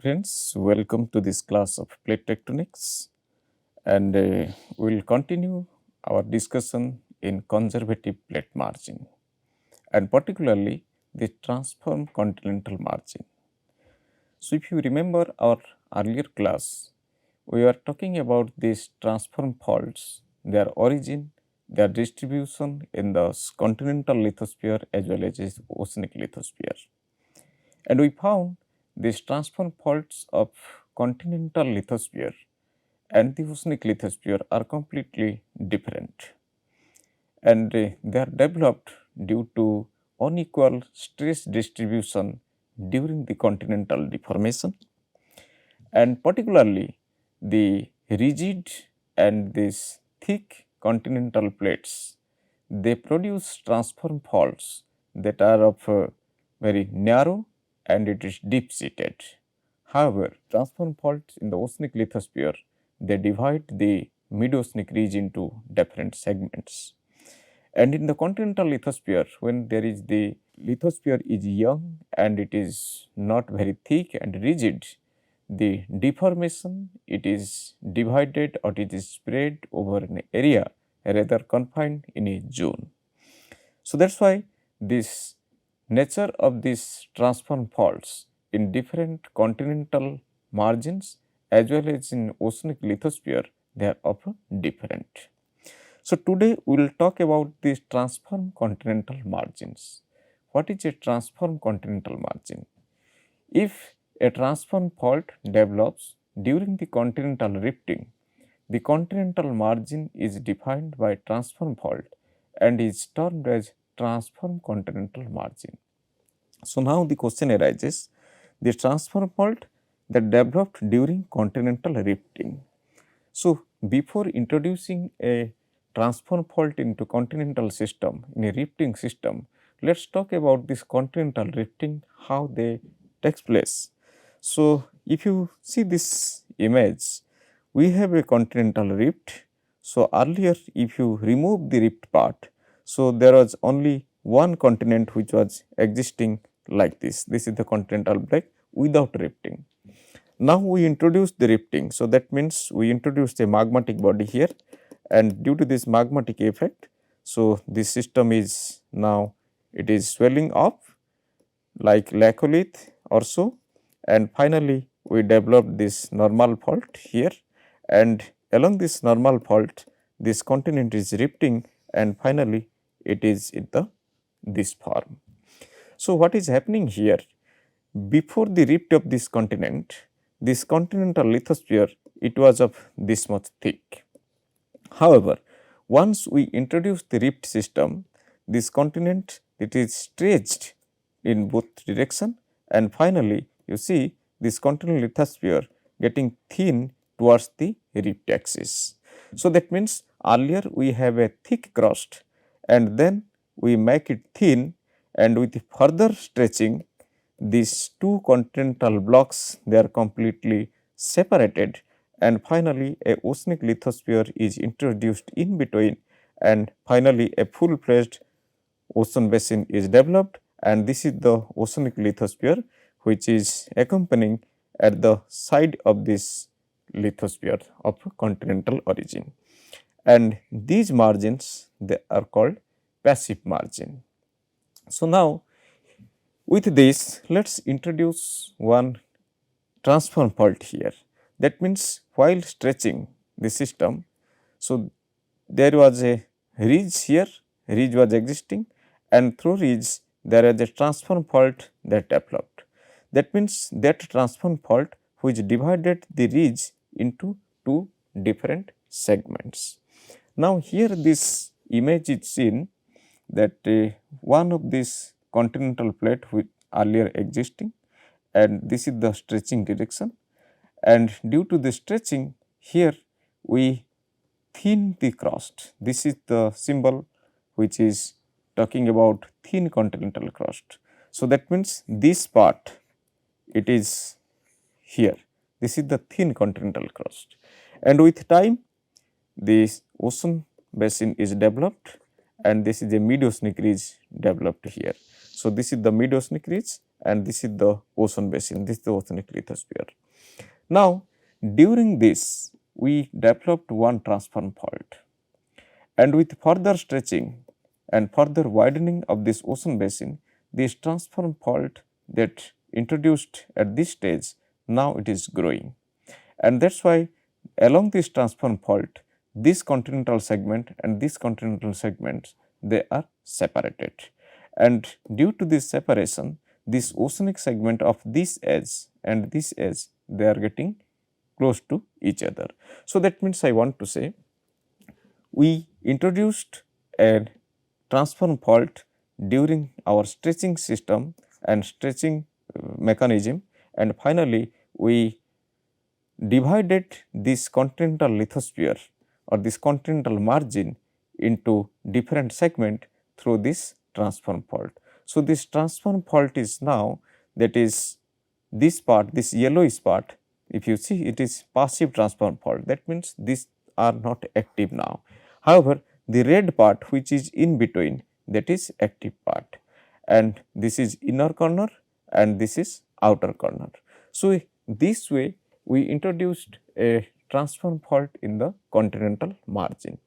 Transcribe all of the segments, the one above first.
friends, welcome to this class of plate tectonics, and we will continue our discussion in conservative plate margin and particularly the transform continental margin. So, if you remember our earlier class, we were talking about these transform faults, their origin, their distribution in the continental lithosphere as well as its oceanic lithosphere. And we found these transform faults of continental lithosphere and the oceanic lithosphere are completely different, and they are developed due to unequal stress distribution during the continental deformation, and particularly the rigid and these thick continental plates, they produce transform faults that are of very narrow and it is deep seated. However, transform faults in the oceanic lithosphere, they divide the mid-oceanic ridge into different segments. And in the continental lithosphere, when there is the lithosphere is young and it is not very thick and rigid, the deformation, it is divided or it is spread over an area rather confined in a zone. So, that is why this nature of these transform faults in different continental margins as well as in oceanic lithosphere, they are of different. So, today we will talk about these transform continental margins. What is a transform continental margin? If a transform fault develops during the continental rifting, the continental margin is defined by transform fault and is termed as transform continental margin. So, now the question arises, the transform fault that developed during continental rifting. So, before introducing a transform fault into continental system in a rifting system, let us talk about this continental rifting, how they takes place. So, if you see this image, we have a continental rift. So, earlier if you remove the rift part, so there was only one continent which was existing like this. This is the continental plate without rifting. Now, we introduce the rifting. So, that means we introduced a magmatic body here, and due to this magmatic effect, so this system is now it is swelling up like laccolith or so, and finally, we developed this normal fault here, and along this normal fault this continent is rifting and finally, it is in this form. So, what is happening here? Before the rift of this continental lithosphere, it was of this much thick. However, once we introduce the rift system, this continent it is stretched in both direction, and finally, you see this continental lithosphere getting thin towards the rift axis. So, that means earlier we have a thick crust and then we make it thin, and with further stretching these two continental blocks, they are completely separated, and finally a oceanic lithosphere is introduced in between, and finally a full fledged ocean basin is developed, and this is the oceanic lithosphere which is accompanying at the side of this lithosphere of continental origin, and these margins they are called passive margin. So, now with this let us introduce one transform fault here. That means, while stretching the system, so there was a ridge here, ridge was existing, and through ridge there is a transform fault that developed. That means, that transform fault which divided the ridge into two different segments. Now, here this image is seen that one of this continental plate with earlier existing, and this is the stretching direction, and due to the stretching here we thin the crust. This is the symbol which is talking about thin continental crust. So, that means this part it is here, this is the thin continental crust, and with time this ocean basin is developed, and this is a mid oceanic ridge developed here. So, this is the mid oceanic ridge and this is the ocean basin, this is the oceanic lithosphere. Now, during this we developed one transform fault, and with further stretching and further widening of this ocean basin, this transform fault that introduced at this stage, now it is growing, and that is why along this transform fault this continental segment and this continental segments, they are separated, and due to this separation this oceanic segment of this edge and this edge, they are getting close to each other. So, that means I want to say we introduced a transform fault during our stretching system and stretching mechanism, and finally we divided this continental lithosphere or this continental margin into different segment through this transform fault. So, this transform fault is now, that is this part, this yellowish part, if you see, it is passive transform fault, that means these are not active now. However, the red part which is in between, that is active part, and this is inner corner and this is outer corner. So, this way we introduced a transform fault in the continental margin,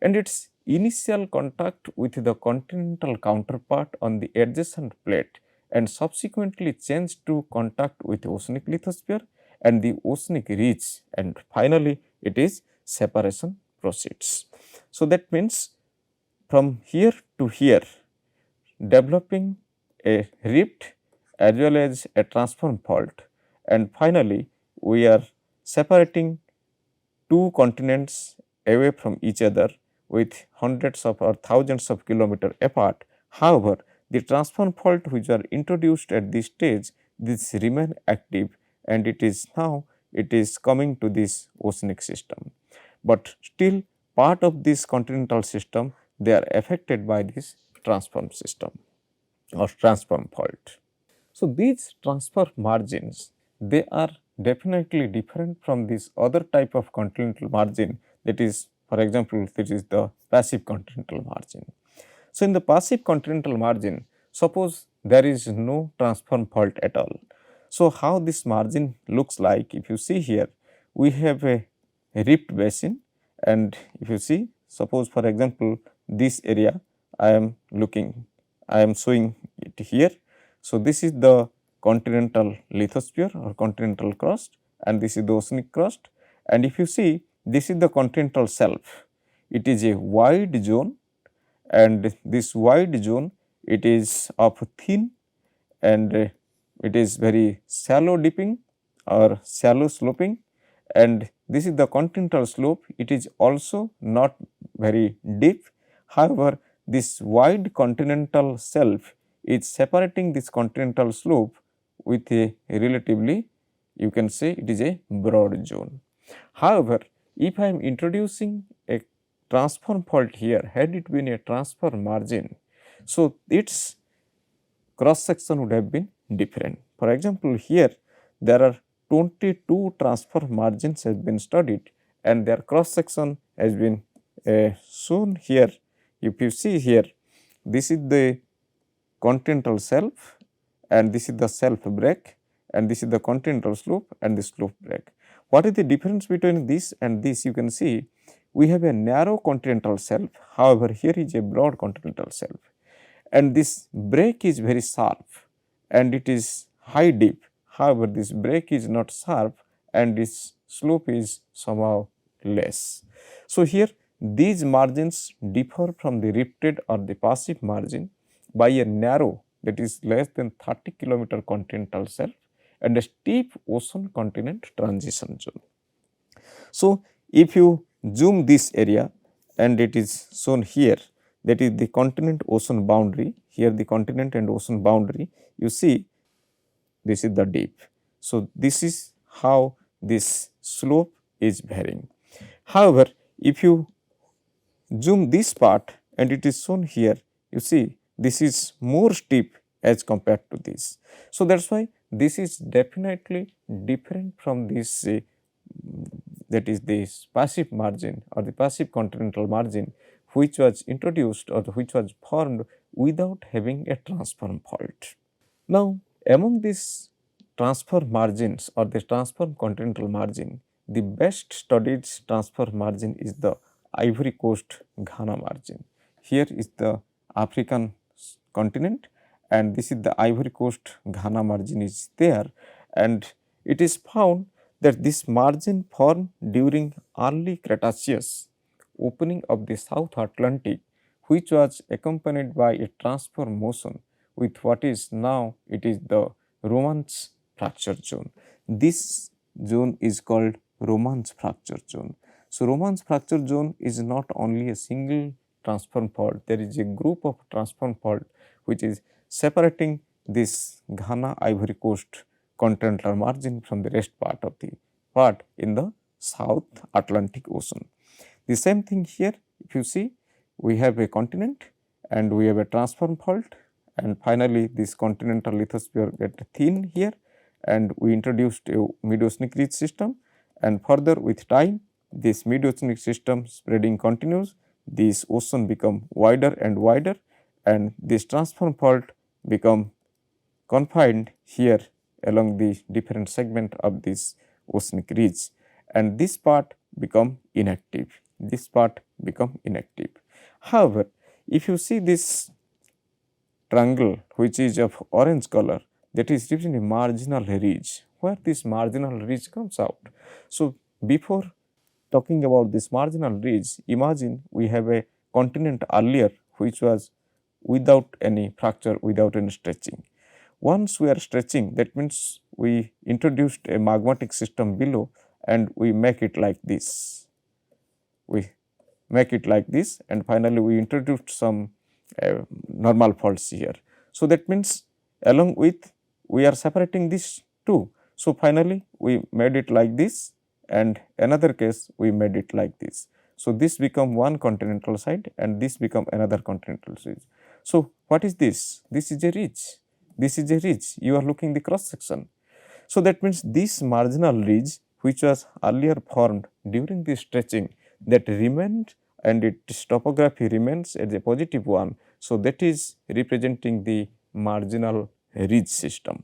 and its initial contact with the continental counterpart on the adjacent plate and subsequently changed to contact with oceanic lithosphere and the oceanic ridge, and finally it is separation proceeds. So, that means from here to here developing a rift as well as a transform fault, and finally we are separating two continents away from each other with hundreds of or thousands of kilometers apart. However, the transform fault which are introduced at this stage, this remain active, and it is now it is coming to this oceanic system, but still part of this continental system, they are affected by this transform system or transform fault. So, these transfer margins, they are definitely different from this other type of continental margin, that is, for example, this is the passive continental margin. So, in the passive continental margin, suppose there is no transform fault at all. So, how this margin looks like, if you see here, we have a rift basin, and if you see, suppose for example, this area I am looking, I am showing it here. So, this is the continental lithosphere or continental crust, and this is the oceanic crust, and if you see, this is the continental shelf. It is a wide zone, and this wide zone, it is of thin and it is very shallow dipping or shallow sloping, and this is the continental slope. It is also not very deep. However, this wide continental shelf is separating this continental slope with a relatively, you can say it is a broad zone. However, if I am introducing a transform fault here, had it been a transfer margin, so its cross section would have been different. For example, here there are 22 transfer margins has been studied, and their cross section has been shown here. If you see here, this is the continental shelf, and this is the shelf break, and this is the continental slope and the slope break. What is the difference between this and this? You can see we have a narrow continental shelf, however, here is a broad continental shelf, and this break is very sharp and it is high deep. However, this break is not sharp and its slope is somehow less. So, here these margins differ from the rifted or the passive margin by a narrow, that is less than 30 kilometer continental shelf and a steep ocean continent transition zone. So, if you zoom this area, and it is shown here, that is the continent ocean boundary, here the continent and ocean boundary, you see this is the deep. So, this is how this slope is varying. However, if you zoom this part and it is shown here, you see this is more steep as compared to this. So, that is why this is definitely different from this that is this passive margin or the passive continental margin, which was introduced or which was formed without having a transform fault. Now, among these transfer margins or the transform continental margin, the best studied transfer margin is the Ivory Coast Ghana margin. Here is the African continent, and this is the Ivory Coast Ghana margin is there, and it is found that this margin formed during early Cretaceous opening of the South Atlantic, which was accompanied by a transfer motion with what is now it is the Romanche Fracture Zone. This zone is called Romanche Fracture Zone. So, Romanche Fracture Zone is not only a single transform fault, there is a group of transform fault which is separating this Ghana Ivory Coast continental margin from the rest part of the part in the South Atlantic Ocean. The same thing here, if you see, we have a continent and we have a transform fault, and finally this continental lithosphere get thin here, and we introduced a mid-oceanic ridge system, and further with time this mid-oceanic system spreading continues, this ocean become wider and wider, and this transform fault become confined here along the different segment of this oceanic ridge, and this part become inactive, this part become inactive. However, if you see this triangle which is of orange color, that is representing a marginal ridge, where this marginal ridge comes out. So, before talking about this marginal ridge, imagine we have a continent earlier which was without any fracture, without any stretching. Once we are stretching, that means we introduced a magmatic system below and we make it like this. We make it like this, and finally we introduced some normal faults here. So, that means along with we are separating this too. So, finally we made it like this, and another case we made it like this. So, this become one continental side and this become another continental side. So, what is this? This is a ridge, this is a ridge, you are looking the cross section. So, that means this marginal ridge which was earlier formed during the stretching, that remained and its topography remains as a positive one. So, that is representing the marginal ridge system.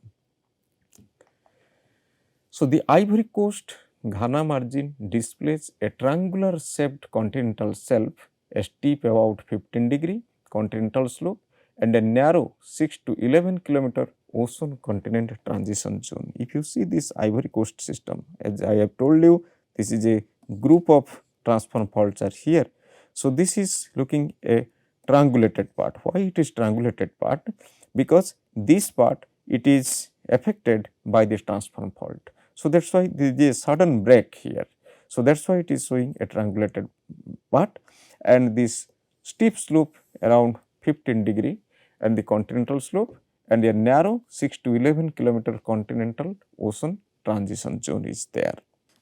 So, the Ivory Coast Ghana margin displays a triangular shaped continental shelf, a steep about 15 degree continental slope, and a narrow 6 to 11 kilometer ocean continent transition zone. If you see this Ivory Coast system, as I have told you, this is a group of transform faults are here. So, this is looking a triangulated part. Why it is triangulated part? Because this part it is affected by this transform fault. So, that is why there is a sudden break here. So, that is why it is showing a triangulated part, and this steep slope around 15 degree and the continental slope, and a narrow 6 to 11 kilometer continental ocean transition zone is there,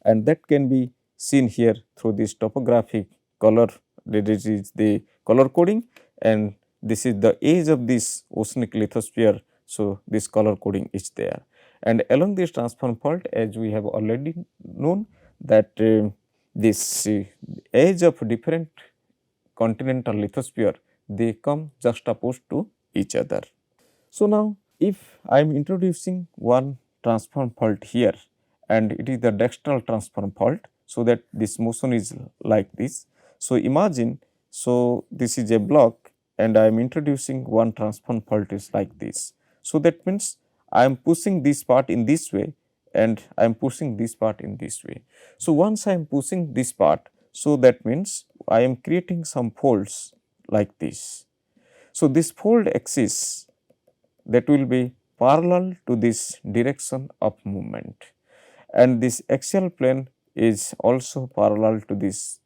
and that can be seen here through this topographic color. This is the color coding, and this is the edge of this oceanic lithosphere. So, this color coding is there, and along this transform fault, as we have already known that this edge of different continental lithosphere, they come juxtaposed to each other. So, now if I am introducing one transform fault here, and it is the Dextral transform fault, so that this motion is like this. So, imagine, so this is a block and I am introducing one transform fault is like this. So, that means I am pushing this part in this way and I am pushing this part in this way. So, once I am pushing this part, so that means I am creating some folds like this. So, this fold axis that will be parallel to this direction of movement, and this axial plane is also parallel to this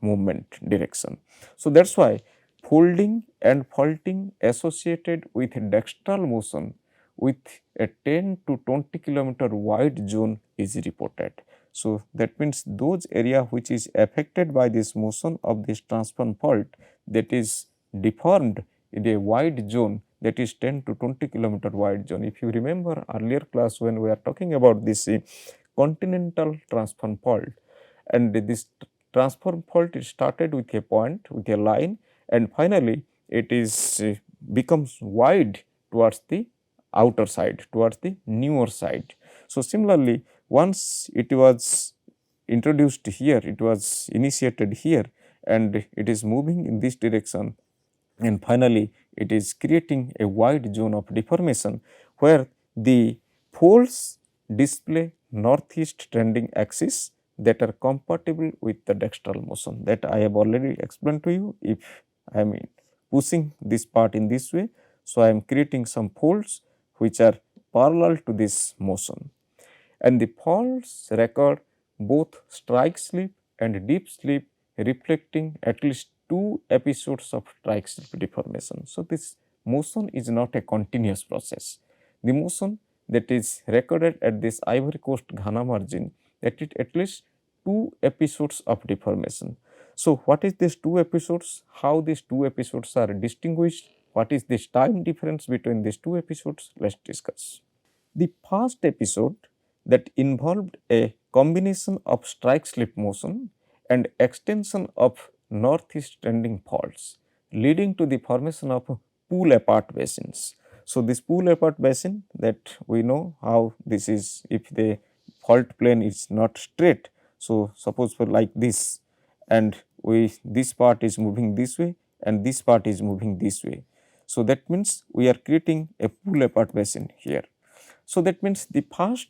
movement direction. So, that is why folding and faulting associated with dextral motion with a 10 to 20 kilometer wide zone is reported. So, that means those area which is affected by this motion of this transform fault, that is deformed in a wide zone, that is 10 to 20 kilometer wide zone. If you remember earlier class when we are talking about this continental transform fault, and this transform fault is started with a point, with a line, and finally it is becomes wide towards the outer side, towards the newer side. So, similarly, once it was introduced here, it was initiated here and it is moving in this direction, and finally it is creating a wide zone of deformation where the folds display northeast trending axis that are compatible with the dextral motion that I have already explained to you. If I am pushing this part in this way, so I am creating some folds which are parallel to this motion, and the folds record both strike slip and deep slip, reflecting at least 2 episodes of strike slip deformation. So, this motion is not a continuous process. The motion that is recorded at this Ivory Coast Ghana margin, that is at least 2 episodes of deformation. So, what is this 2 episodes? How these 2 episodes are distinguished? What is this time difference between these 2 episodes? Let us discuss. The first episode that involved a combination of strike slip motion and extension of northeast trending faults, leading to the formation of pull apart basins. So, this pull apart basin, that we know how this is, if the fault plane is not straight. So, suppose for like this, and this part is moving this way and this part is moving this way. So, that means we are creating a pull apart basin here. So, that means the first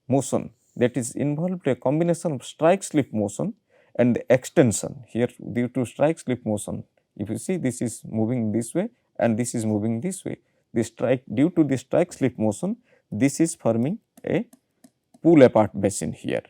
motion that is involved a combination of strike slip motion and the extension here due to strike slip motion. If you see, this is moving this way and this is moving this way. The strike, due to the strike slip motion, this is forming a pull apart basin here.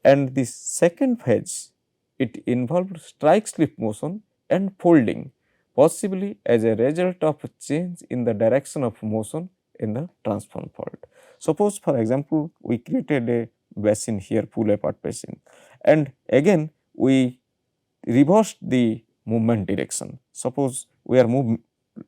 And the second phase, it involved strike slip motion and folding, possibly as a result of a change in the direction of motion in the transform fault. Suppose for example, we created a basin here, pull apart basin, and again we reversed the movement direction. Suppose we are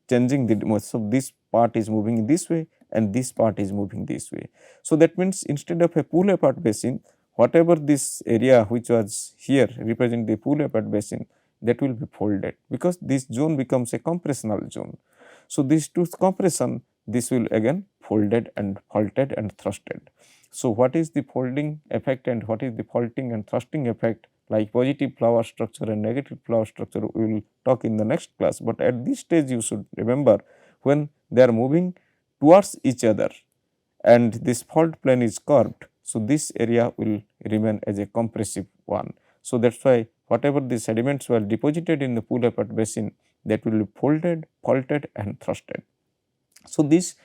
changing the, so this part is moving this way and this part is moving this way. So, that means instead of a pull apart basin, whatever this area which was here represent the pull apart basin, that will be folded, because this zone becomes a compressional zone. So, this to compression, this will again folded and faulted and thrusted. So, what is the folding effect and what is the faulting and thrusting effect, like positive flower structure and negative flower structure, we will talk in the next class. But at this stage you should remember, when they are moving towards each other and this fault plane is curved, so this area will remain as a compressive one. So, that is why whatever the sediments were deposited in the pull apart basin, that will be folded, faulted and thrusted. So, these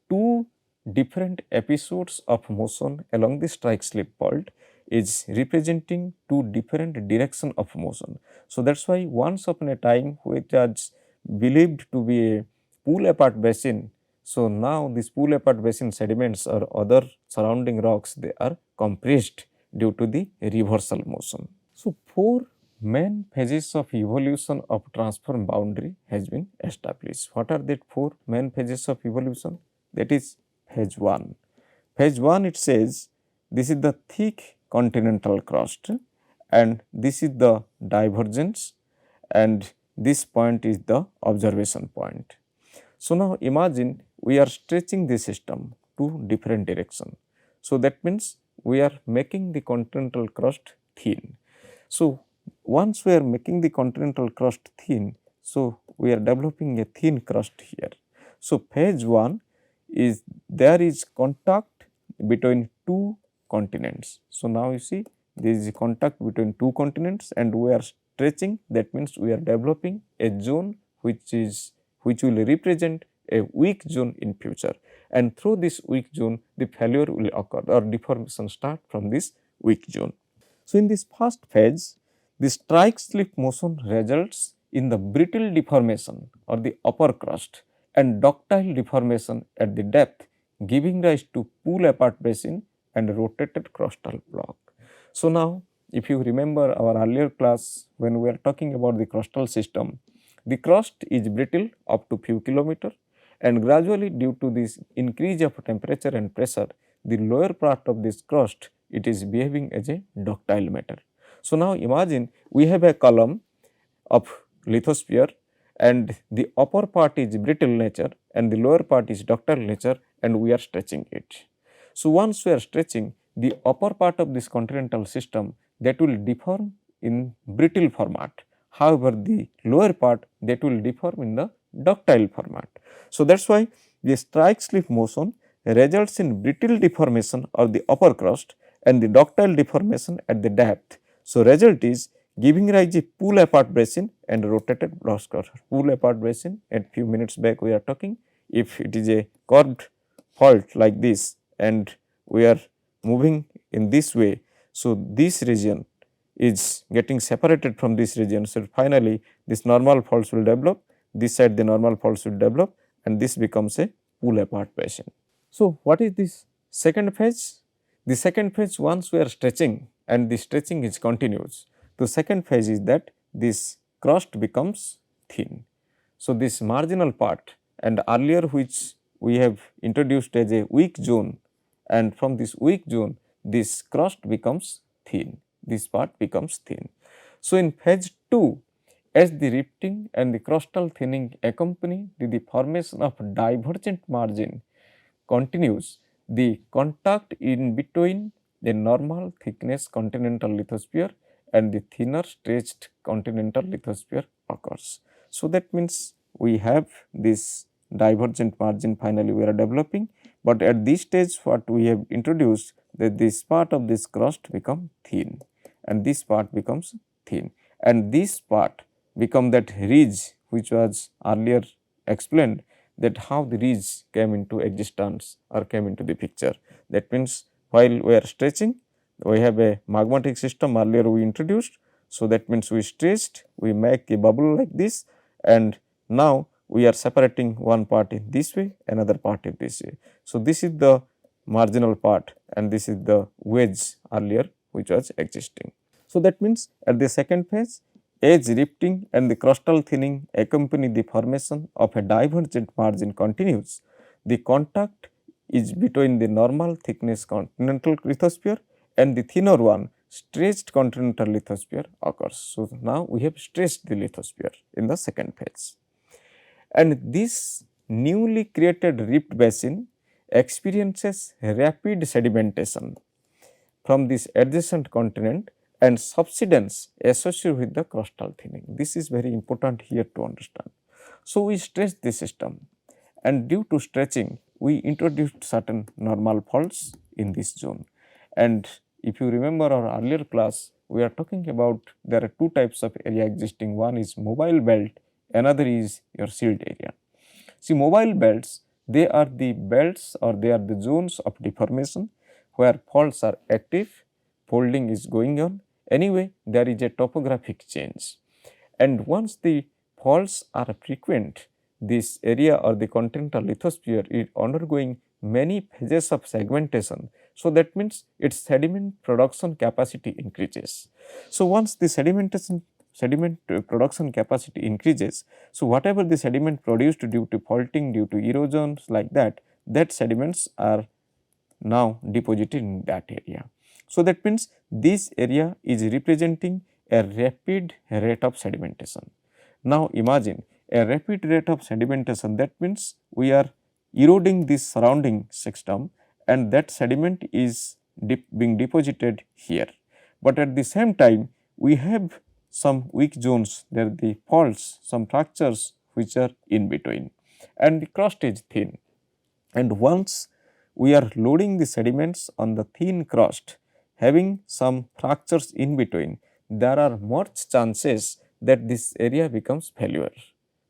two different episodes of motion along the strike slip fault is representing two different direction of motion. So, that is why once upon a time which was believed to be a pull apart basin, so now this pull apart basin sediments or other surrounding rocks, they are compressed due to the reversal motion. So, 4 main phases of evolution of transform boundary has been established. What are that 4 main phases of evolution? That is phase 1. Phase 1, it says this is the thick continental crust and this is the divergence and this point is the observation point. So, now imagine we are stretching the system to different direction. So, that means we are making the continental crust thin. So, once we are making the continental crust thin, so we are developing a thin crust here. So, phase 1 is there is contact between 2 continents. So, now you see there is a contact between 2 continents and we are stretching, that means we are developing a zone which will represent a weak zone in future, and through this weak zone the failure will occur or deformation start from this weak zone. So, in this first phase, the strike slip motion results in the brittle deformation or the upper crust and ductile deformation at the depth, giving rise to pull apart basin and rotated crustal block. So, now if you remember our earlier class when we are talking about the crustal system, the crust is brittle up to few kilometer, and gradually due to this increase of temperature and pressure, the lower part of this crust, it is behaving as a ductile matter. So, now imagine we have a column of lithosphere and the upper part is brittle nature and the lower part is ductile nature, and we are stretching it. So, once we are stretching the upper part of this continental system, that will deform in brittle format. However, the lower part, that will deform in the ductile format. So, that is why the strike slip motion results in brittle deformation of the upper crust and the ductile deformation at the depth. So, result is giving rise a pull apart basin and rotated cross crust. Pull apart basin, at few minutes back we are talking, if it is a curved fault like this and we are moving in this way. So, this region is getting separated from this region. So, finally, this normal faults will develop, this side the normal faults will develop, and this becomes a pull apart basin. So, what is this second phase? The second phase, once we are stretching and the stretching is continuous, the second phase is that this crust becomes thin. So, this marginal part, and earlier which we have introduced as a weak zone, and from this weak zone this crust becomes thin, this part becomes thin. So, in phase 2, as the rifting and the crustal thinning accompany the formation of divergent margin continues, the contact in between the normal thickness continental lithosphere and the thinner stretched continental lithosphere occurs. So, that means we have this divergent margin finally we are developing, but at this stage what we have introduced, that this part of this crust become thin and this part becomes thin, and this part become that ridge which was earlier explained, that how the ridge came into existence or came into the picture. That means, while we are stretching, we have a magmatic system earlier we introduced. So, that means we stretched, we make a bubble like this, and now we are separating one part in this way, another part in this way. So, this is the marginal part and this is the wedge earlier which was existing. So, that means at the second phase, as rifting and the crustal thinning accompany the formation of a divergent margin continues, the contact is between the normal thickness continental lithosphere and the thinner one stretched continental lithosphere occurs. So, now we have stretched the lithosphere in the second phase, and this newly created rift basin experiences rapid sedimentation from this adjacent continent and subsidence associated with the crustal thinning. This is very important here to understand. So, we stretch the system, and due to stretching we introduced certain normal faults in this zone. And if you remember our earlier class, we are talking about there are two types of area existing. One is mobile belt, another is your shield area. See, mobile belts, they are the belts or they are the zones of deformation where faults are active, folding is going on. Anyway, there is a topographic change, and once the faults are frequent, this area or the continental lithosphere is undergoing many phases of segmentation. So, that means its sediment production capacity increases. So, once the sediment production capacity increases, so whatever the sediment produced due to faulting, due to erosions like that, that sediments are now deposited in that area. So, that means this area is representing a rapid rate of sedimentation. Now, imagine a rapid rate of sedimentation, that means we are eroding this surrounding system and that sediment is being deposited here. But at the same time, we have some weak zones, there are the faults, some fractures which are in between, and the crust is thin. And once we are loading the sediments on the thin crust having some fractures in between, there are much chances that this area becomes failure.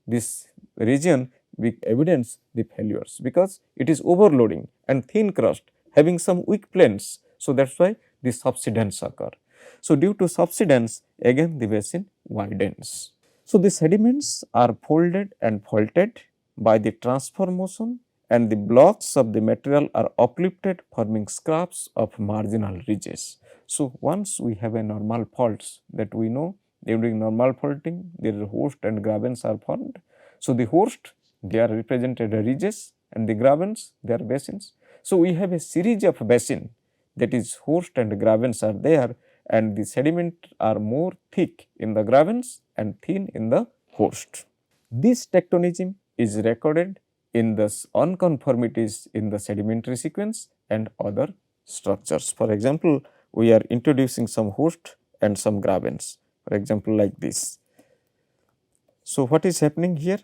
This region will evidence the failures because it is overloading and thin crust having some weak planes. So, that is why the subsidence occur. So, due to subsidence, again the basin widens. So, the sediments are folded and faulted by the transfer motion, and the blocks of the material are uplifted forming scraps of marginal ridges. So, once we have a normal faults that we know, during normal faulting there is host and grabens are formed. So, the host, they are represented as ridges and the grabens, they are basins. So, we have a series of basin, that is host and grabens are there, and the sediment are more thick in the grabens and thin in the host. This tectonism is recorded in the unconformities in the sedimentary sequence and other structures. For example, we are introducing some host and some grabens, for example like this. So, what is happening here?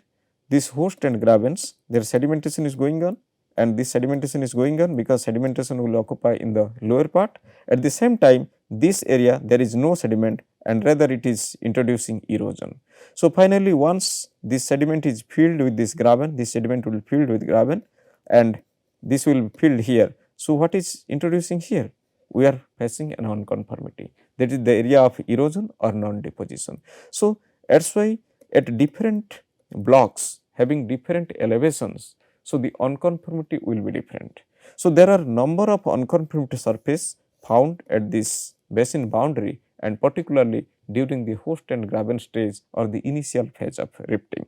This host and grabens, their sedimentation is going on, and this sedimentation is going on because sedimentation will occupy in the lower part. At the same time, this area there is no sediment and rather it is introducing erosion. So, finally, once this sediment is filled with this graben, this sediment will be filled with graben and this will be filled here. So, what is introducing here? We are facing an unconformity, that is the area of erosion or non-deposition. So, that is why at different blocks having different elevations, so the unconformity will be different. So, there are number of unconformity surface found at this basin boundary and particularly during the host and graben stage or the initial phase of rifting.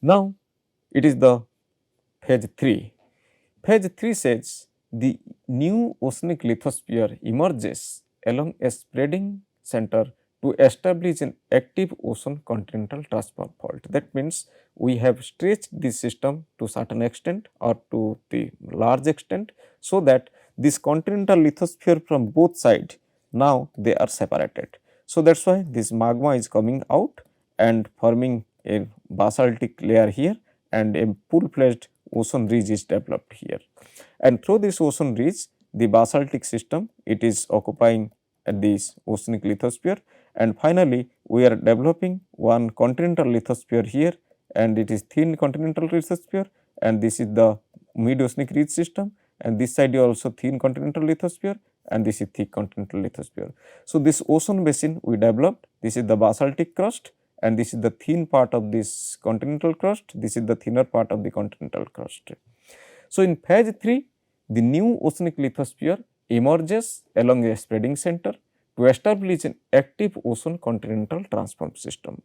Now, it is the phase 3. Phase 3 says the new oceanic lithosphere emerges along a spreading center to establish an active ocean continental transform fault. That means, we have stretched this system to certain extent or to the large extent, so that this continental lithosphere from both sides now they are separated. So, that is why this magma is coming out and forming a basaltic layer here and a full fledged ocean ridge is developed here. And through this ocean ridge, the basaltic system, it is occupying this oceanic lithosphere, and finally, we are developing one continental lithosphere here and it is thin continental lithosphere and this is the mid oceanic ridge system and this side is also thin continental lithosphere and this is thick continental lithosphere. So, this ocean basin we developed, this is the basaltic crust and this is the thin part of this continental crust, this is the thinner part of the continental crust. So, in phase 3, the new oceanic lithosphere emerges along a spreading center to establish an active ocean continental transform system.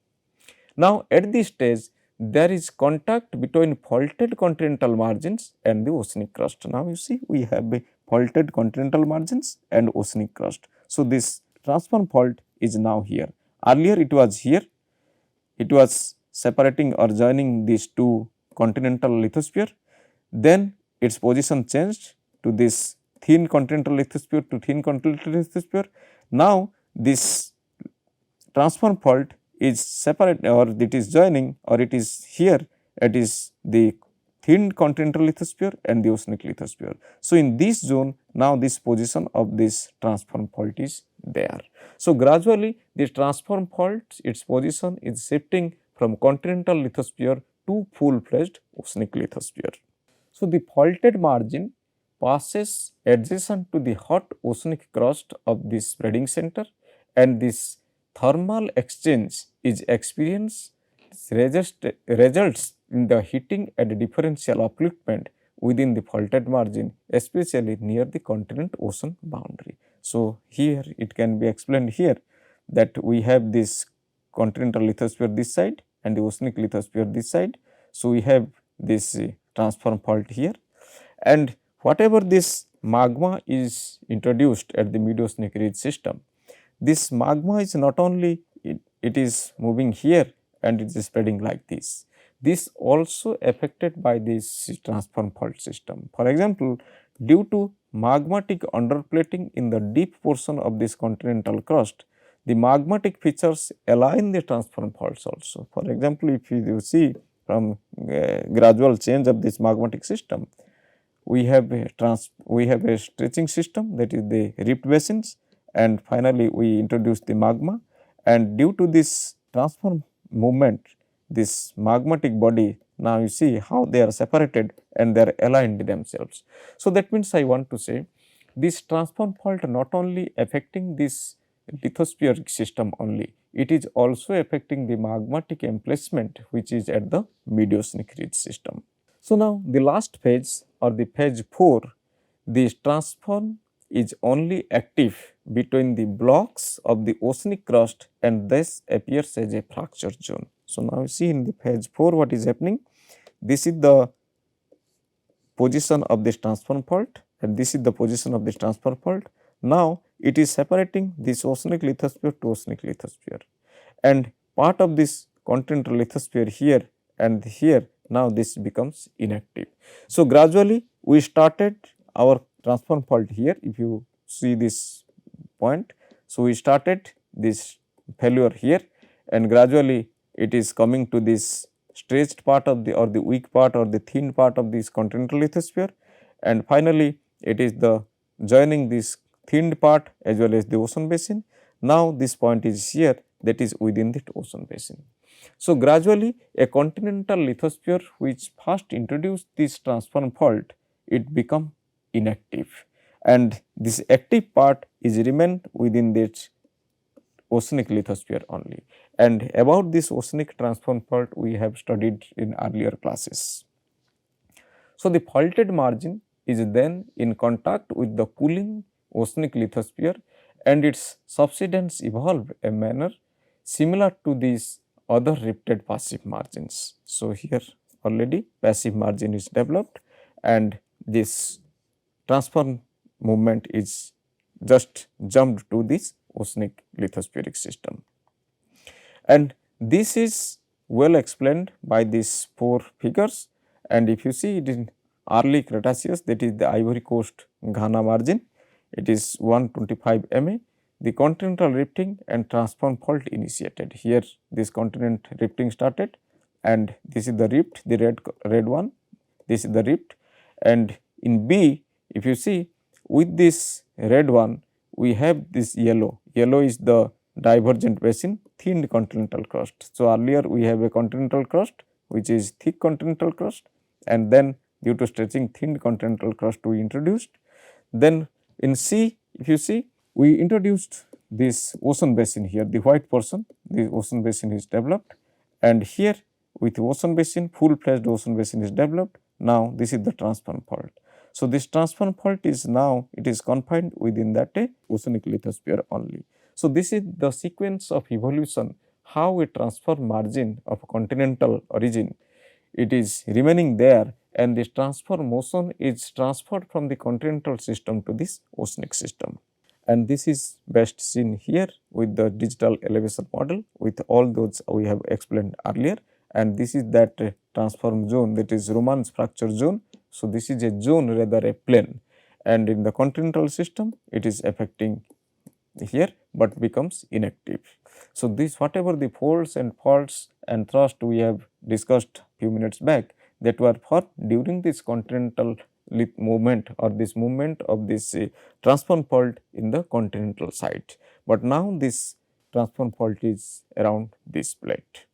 Now, at this stage, there is contact between faulted continental margins and the oceanic crust. Now, you see we have a faulted continental margins and oceanic crust. So, this transform fault is now here. Earlier it was here, it was separating or joining these two continental lithosphere, then its position changed to this thin continental lithosphere to thin continental lithosphere. Now, this transform fault is separate or it is joining or it is here, it is the thin continental lithosphere and the oceanic lithosphere. So, in this zone now this position of this transform fault is there. So, gradually this transform fault its position is shifting from continental lithosphere to full fledged oceanic lithosphere. So, the faulted margin passes adjacent to the hot oceanic crust of this spreading center and this thermal exchange is experienced results in the heating and differential upliftment within the faulted margin, especially near the continent ocean boundary. So, here it can be explained here that we have this continental lithosphere this side and the oceanic lithosphere this side. So, we have this transform fault here and whatever this magma is introduced at the mid oceanic ridge system, this magma is not only it is moving here and it is spreading like this. This also affected by this transform fault system. For example, due to magmatic underplating in the deep portion of this continental crust, the magmatic features align the transform faults also. For example, if you see from gradual change of this magmatic system, we have a stretching system, that is the rift basins, and finally we introduce the magma, and due to this transform movement, this magmatic body, now you see how they are separated and they are aligned themselves. So, that means I want to say this transform fault not only affecting this lithospheric system only, it is also affecting the magmatic emplacement which is at the mid oceanic ridge system. So, now the last phase or the phase 4, this transform is only active between the blocks of the oceanic crust and thus appears as a fracture zone. So, now you see in the phase 4 what is happening, this is the position of this transform fault and this is the position of this transform fault. Now, it is separating this oceanic lithosphere to oceanic lithosphere and part of this continental lithosphere here and here now this becomes inactive. So, gradually we started our transform fault here, if you see this point. So, we started this failure here and gradually it is coming to this stretched part of the or the weak part or the thin part of this continental lithosphere, and finally it is the joining this thinned part as well as the ocean basin. Now, this point is here, that is within the ocean basin. So, gradually a continental lithosphere which first introduced this transform fault, it become inactive, and this active part is remained within this oceanic lithosphere only. And about this oceanic transform fault we have studied in earlier classes. So, the faulted margin is then in contact with the cooling oceanic lithosphere and its subsidence evolve a manner similar to these other rifted passive margins. So, here already passive margin is developed and this transform movement is just jumped to this oceanic lithospheric system. And this is well explained by these 4 figures, and if you see it in early Cretaceous, that is the Ivory Coast Ghana margin, it is 125 MA. The continental rifting and transform fault initiated. Here this continent rifting started and this is the rift, the red one, this is the rift, and in B if you see with this red one we have this yellow is the divergent basin, thin continental crust. So, earlier we have a continental crust which is thick continental crust, and then due to stretching thin continental crust we introduced. Then in C if you see we introduced this ocean basin here, the white portion, the ocean basin is developed, and here with ocean basin, full fledged ocean basin is developed. Now, this is the transform fault. So, this transform fault is now it is confined within that oceanic lithosphere only. So, this is the sequence of evolution, how a transform margin of continental origin, it is remaining there and this transform motion is transferred from the continental system to this oceanic system. And this is best seen here with the digital elevation model with all those we have explained earlier, and this is that transform zone, that is Romanche Fracture Zone. So, this is a zone rather a plane, and in the continental system it is affecting here, but becomes inactive. So, this whatever the folds and faults and thrust we have discussed few minutes back, that were for during this continental movement or this movement of this transform fault in the continental side, but now this transform fault is around this plate.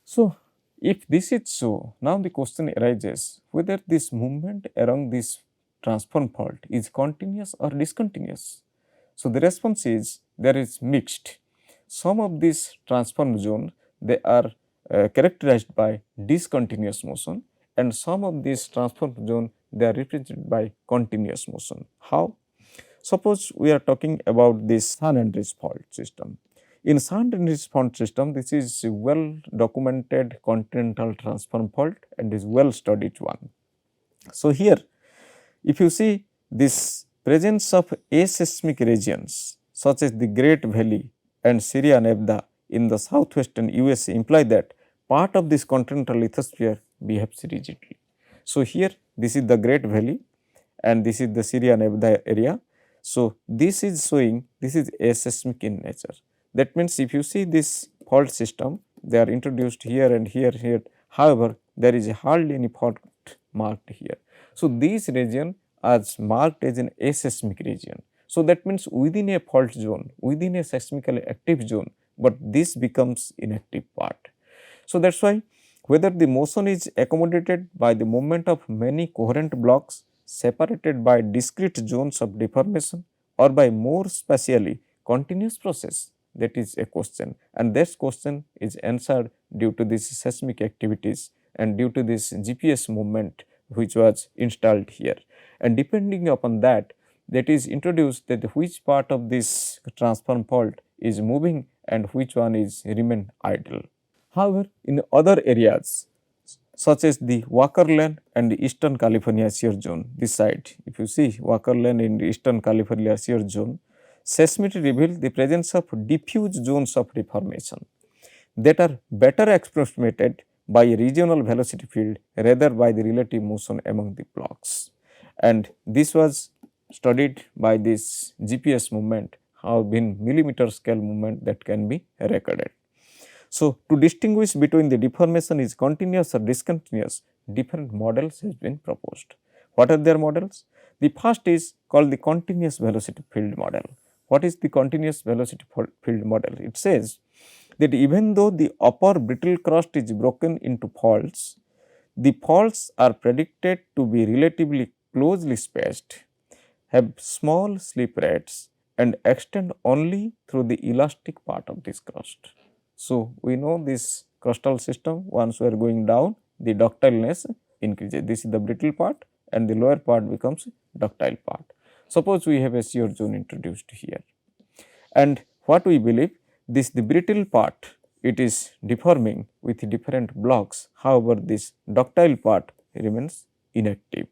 So, if this is so, now the question arises whether this movement around this transform fault is continuous or discontinuous. So, the response is there is mixed. Some of these transform zone they are characterized by discontinuous motion, and some of these transform zone they are represented by continuous motion. How? Suppose we are talking about this San Andreas fault system. In San Andreas fault system, this is a well documented continental transform fault and is well studied one. So, here if you see this presence of aseismic regions such as the Great Valley and Sierra Nevada in the southwestern USA imply that part of this continental lithosphere behaves rigidly. So, here this is the Great Valley and this is the Sierra Nevada area. So, this is showing this is aseismic in nature. That means, if you see this fault system, they are introduced here and here. However, there is hardly any fault marked here. So, this region is marked as an aseismic region. So, that means within a fault zone, within a seismically active zone, but this becomes inactive part. So, that is why whether the motion is accommodated by the movement of many coherent blocks separated by discrete zones of deformation or by more spatially continuous process, that is a question, and this question is answered due to these seismic activities and due to this GPS movement which was installed here, and depending upon that, that is introduced that which part of this transform fault is moving and which one is remain idle. However, in other areas such as the Walker Lane and the Eastern California shear zone, this side if you see Walker Lane in the Eastern California shear zone, seismicity revealed the presence of diffuse zones of deformation that are better approximated by a regional velocity field rather by the relative motion among the blocks. And this was studied by this GPS movement, have been millimeter scale movement that can be recorded. So, to distinguish between the deformation is continuous or discontinuous, different models has been proposed. What are their models? The first is called the continuous velocity field model. What is the continuous velocity field model? It says that even though the upper brittle crust is broken into faults, the faults are predicted to be relatively closely spaced, have small slip rates and extend only through the elastic part of this crust. So, we know this crustal system, once we are going down, the ductileness increases. This is the brittle part and the lower part becomes ductile part. Suppose we have a shear zone introduced here, and what we believe, this the brittle part, it is deforming with different blocks. However, this ductile part remains inactive.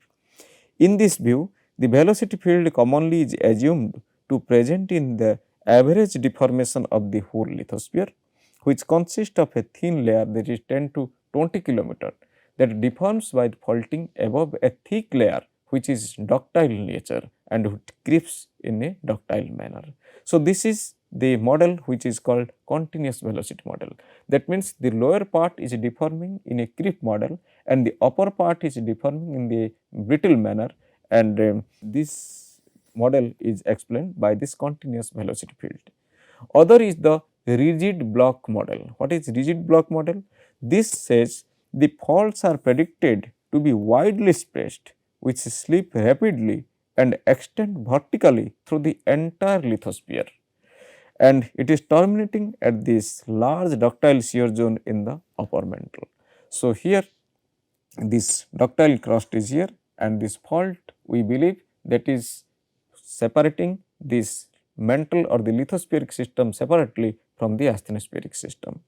In this view, the velocity field commonly is assumed to present in the average deformation of the whole lithosphere, which consists of a thin layer that is 10 to 20 km that deforms by faulting above a thick layer which is ductile in nature and which creeps in a ductile manner. So, this is the model which is called continuous velocity model. That means, the lower part is deforming in a creep model and the upper part is deforming in the brittle manner, and this model is explained by this continuous velocity field. Other is the rigid block model. What is rigid block model? This says the faults are predicted to be widely spaced, which slip rapidly and extend vertically through the entire lithosphere, and it is terminating at this large ductile shear zone in the upper mantle. So, here this ductile crust is here and this fault we believe that is separating this mantle or the lithospheric system separately from the asthenospheric system.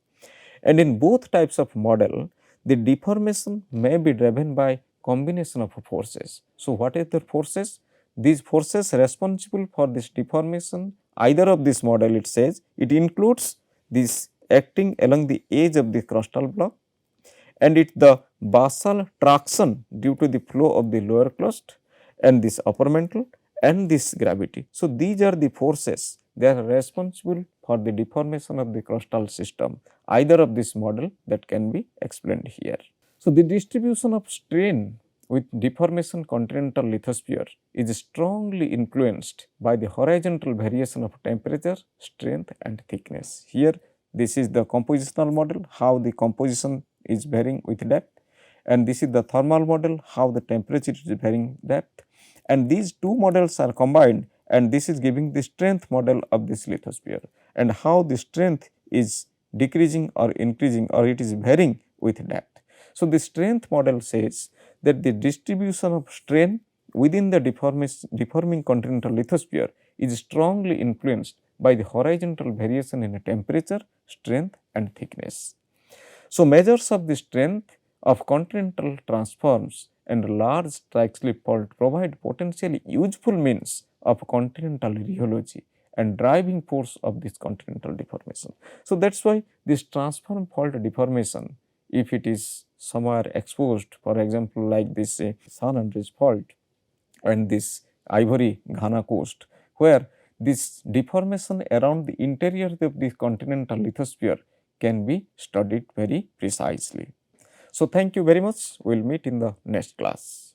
And in both types of model, the deformation may be driven by combination of forces. So, what are the forces? These forces responsible for this deformation, either of this model, it says it includes this acting along the edge of the crustal block, and it the basal traction due to the flow of the lower crust and this upper mantle and this gravity. So, these are the forces, they are responsible for the deformation of the crustal system, either of this model that can be explained here. So, the distribution of strain with deformation continental lithosphere is strongly influenced by the horizontal variation of temperature, strength and thickness. Here this is the compositional model, how the composition is varying with depth, and this is the thermal model, how the temperature is varying depth, and these two models are combined and this is giving the strength model of this lithosphere, and how the strength is decreasing or increasing or it is varying with depth. So, the strength model says that the distribution of strain within the deforming continental lithosphere is strongly influenced by the horizontal variation in temperature, strength and thickness. So, measures of the strength of continental transforms and large strike slip fault provide potentially useful means of continental rheology and driving force of this continental deformation. So, that is why this transform fault deformation, if it is somewhere exposed, for example, like this San Andreas fault and this Ivory Ghana coast, where this deformation around the interior of the continental lithosphere can be studied very precisely. So, thank you very much. We will meet in the next class.